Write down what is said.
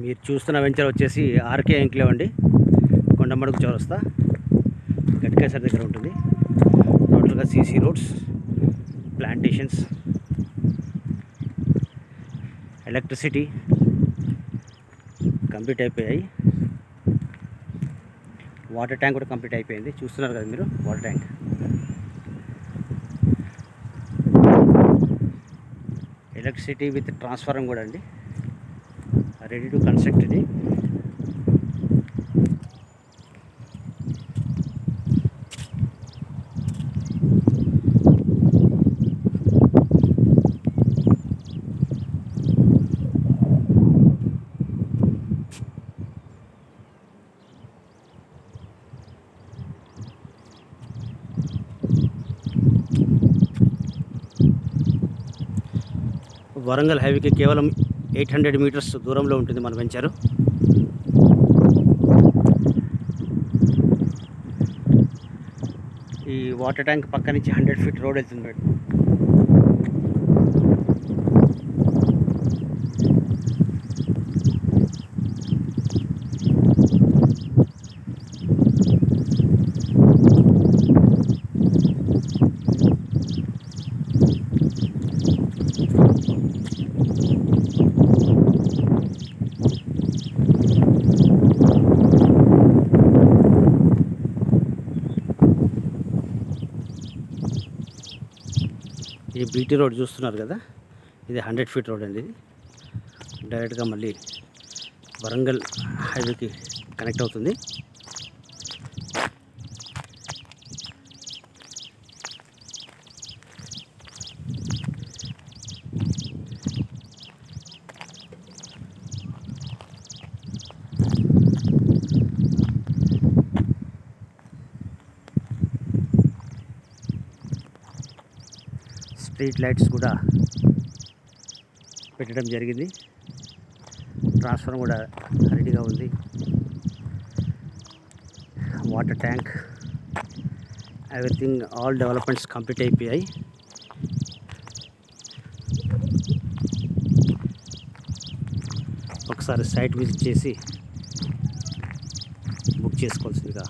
మీరు చూస్తున్న వెంచర్ వచ్చేసి ఆర్కే ఎంక్లేవ్ అండి, కొండమడుగు చౌరస్తా గట్కేసర్ దగ్గర ఉంటుంది. టోటల్గా CC roads, plantations, electricity complete అయిపోయాయి. వాటర్ ట్యాంక్ కూడా కంప్లీట్ అయిపోయింది. చూస్తున్నారు కదా మీరు, water tank. Electricity with transformer కూడా అండి, రెడీ టు కన్స్ట్రక్ట్ ఇది. వరంగల్ హైవేకి కేవలం 800 మీటర్స్ దూరంలో ఉంటుంది మన వెంచరు. ఈ వాటర్ ట్యాంక్ పక్క నుంచి 100 ఫీట్ రోడ్ వెళ్తుంది మేడం. ఇది బీటీ రోడ్ చూస్తున్నారు కదా, ఇది 100 ఫీట్ రోడ్ అండి. ఇది డైరెక్ట్గా మళ్ళీ వరంగల్ హైవేకి కనెక్ట్ అవుతుంది. స్ట్రీట్ లైట్స్ కూడా పెట్టడం జరిగింది. ట్రాన్స్ఫార్మర్ కూడా రెడీగా ఉంది. Water tank, everything, all developments complete అయిపోయాయి. ఒకసారి సైట్ విజిట్ చేసి బుక్ చేసుకోవాల్సిందిగా